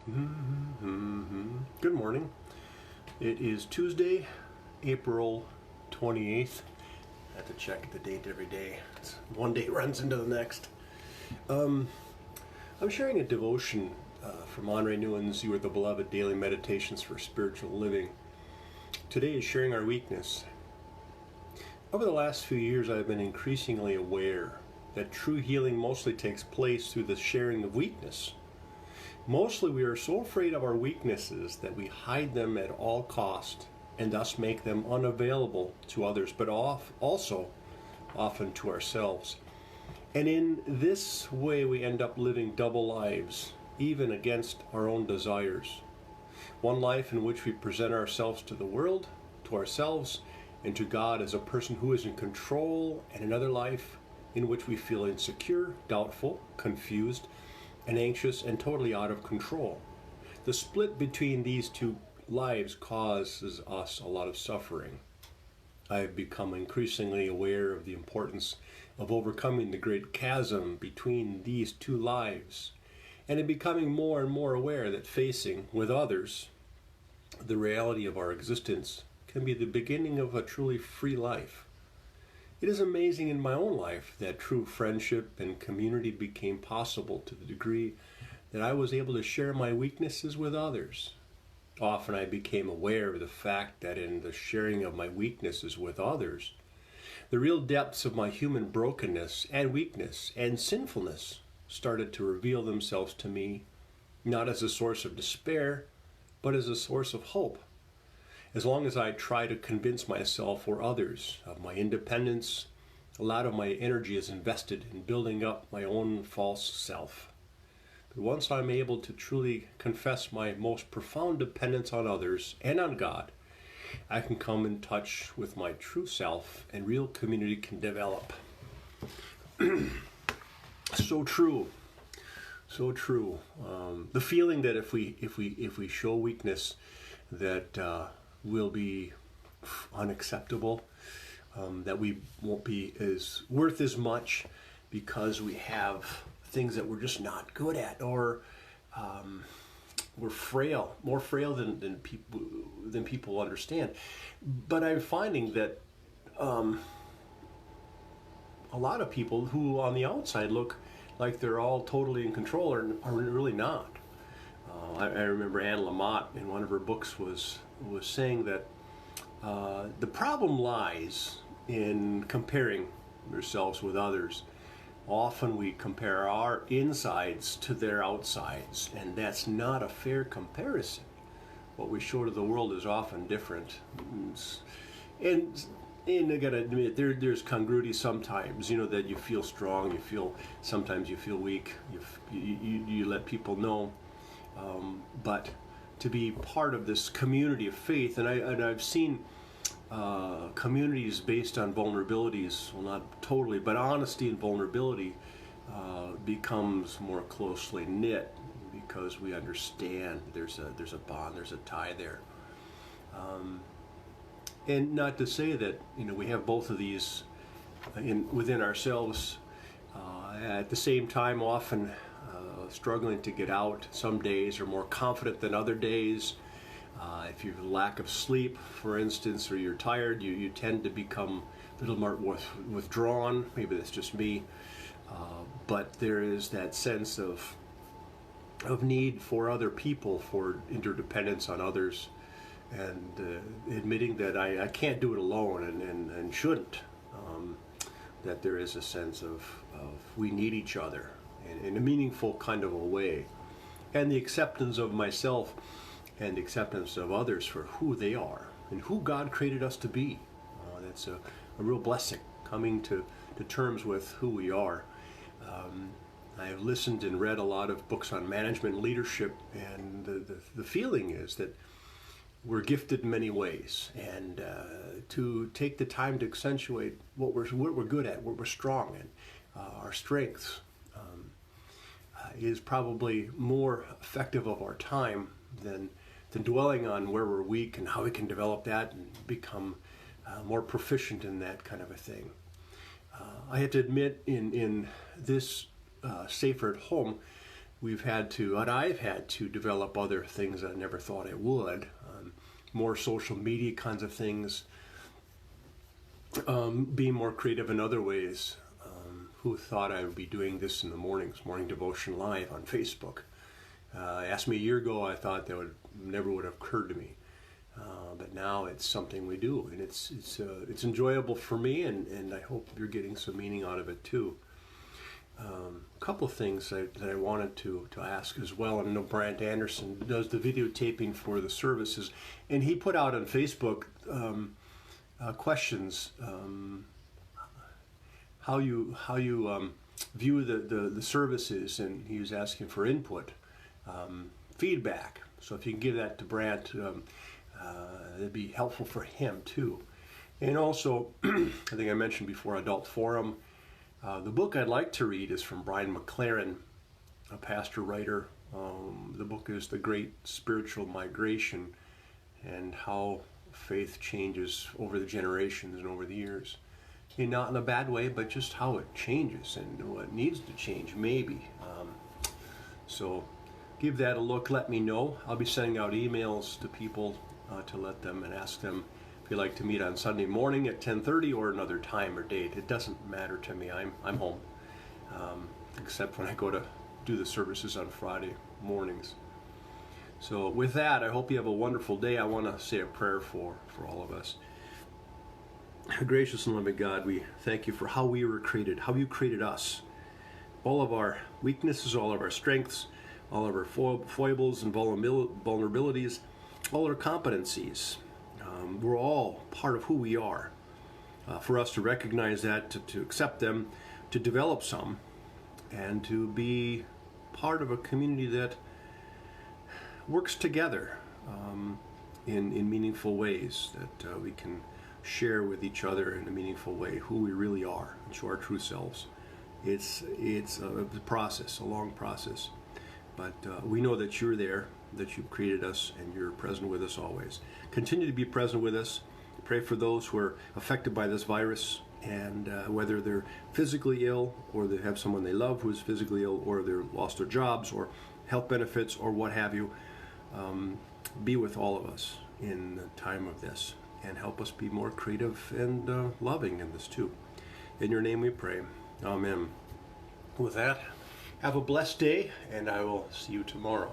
Good morning. It is Tuesday, April 28th. I have to check the date every day. One day runs into the next. I'm sharing a devotion from Henri Nouwen's You Are the Beloved Daily Meditations for Spiritual Living. Today is sharing our weakness. Over the last few years, I've been increasingly aware that true healing mostly takes place through the sharing of weakness. Mostly we are so afraid of our weaknesses that we hide them at all cost and thus make them unavailable to others, but also often to ourselves. And in this way we end up living double lives, even against our own desires. One life in which we present ourselves to the world, to ourselves, and to God as a person who is in control, and another life in which we feel insecure, doubtful, confused, and anxious and totally out of control. The split between these two lives causes us a lot of suffering. I've become increasingly aware of the importance of overcoming the great chasm between these two lives, and am becoming more and more aware that facing with others the reality of our existence can be the beginning of a truly free life. It is amazing in my own life that true friendship and community became possible to the degree that I was able to share my weaknesses with others. Often I became aware of the fact that in the sharing of my weaknesses with others, the real depths of my human brokenness and weakness and sinfulness started to reveal themselves to me, not as a source of despair, but as a source of hope. As long as I try to convince myself or others of my independence, a lot of my energy is invested in building up my own false self. But once I'm able to truly confess my most profound dependence on others and on God, I can come in touch with my true self and real community can develop. So true. So true. The feeling that if we show weakness, that will be unacceptable, that we won't be as worth as much because we have things that we're just not good at, or we're frail, more frail than people understand. But I'm finding that a lot of people who on the outside look like they're all totally in control are really not. I remember Anne Lamott in one of her books was saying that the problem lies in comparing yourselves with others. Often we compare our insides to their outsides, and that's not a fair comparison. What we show to the world is often different. And I gotta admit, there's congruity sometimes, that you feel strong, sometimes you feel weak, you let people know. But to be part of this community of faith, and I've seen communities based on vulnerabilities, well, not totally, but honesty and vulnerability becomes more closely knit because we understand there's a bond, there's a tie there. And not to say that we have both of these within ourselves at the same time, often struggling to get out. Some days are more confident than other days. If you have a lack of sleep, for instance, or you're tired, you tend to become a little more withdrawn. Maybe that's just me. But there is that sense of need for other people, for interdependence on others, and admitting that I can't do it alone and shouldn't. That there is a sense of we need each other in a meaningful kind of a way. And the acceptance of myself and the acceptance of others for who they are and who God created us to be. That's a real blessing, coming to terms with who we are. I have listened and read a lot of books on management and leadership, and the feeling is that we're gifted in many ways, and to take the time to accentuate what we're good at, what we're strong in, our strengths, is probably more effective of our time than dwelling on where we're weak and how we can develop that and become more proficient in that kind of a thing. I have to admit, in this Safer at Home, we've had to, and I've had to develop other things I never thought I would. More social media kinds of things, being more creative in other ways. Who thought I would be doing this in the mornings, morning devotion live on Facebook? Asked me a year ago, I thought that never would have occurred to me. But now it's something we do, and it's enjoyable for me, and I hope you're getting some meaning out of it too. A couple of things that I wanted to ask as well. And I know Brent Anderson does the videotaping for the services, and he put out on Facebook questions. How you view the services, and he was asking for input, feedback. So if you can give that to Brent, it'd be helpful for him too. And also, I think I mentioned before, Adult Forum. The book I'd like to read is from Brian McLaren, a pastor writer. The book is The Great Spiritual Migration, and how faith changes over the generations and over the years. And not in a bad way, but just how it changes and what needs to change, maybe. So give that a look. Let me know. I'll be sending out emails to people to let them and ask them if you'd like to meet on Sunday morning at 10:30 or another time or date. It doesn't matter to me. I'm home, except when I go to do the services on Friday mornings. So with that, I hope you have a wonderful day. I want to say a prayer for all of us. Gracious and loving God, we thank you for how we were created, how you created us. All of our weaknesses, all of our strengths, all of our foibles and vulnerabilities, all our competencies. We're all part of who we are. For us to recognize that, to accept them, to develop some, and to be part of a community that works together in meaningful ways, that we can share with each other in a meaningful way who we really are and show our true selves. It's a process, a long process, but we know that you're there, that you've created us, and you're present with us always. Continue to be present with us. Pray for those who are affected by this virus, and whether they're physically ill, or they have someone they love who is physically ill, or they're lost their jobs or health benefits or what have you. Be with all of us in the time of this, and help us be more creative and loving in this too. In your name we pray. Amen. With that, have a blessed day, and I will see you tomorrow.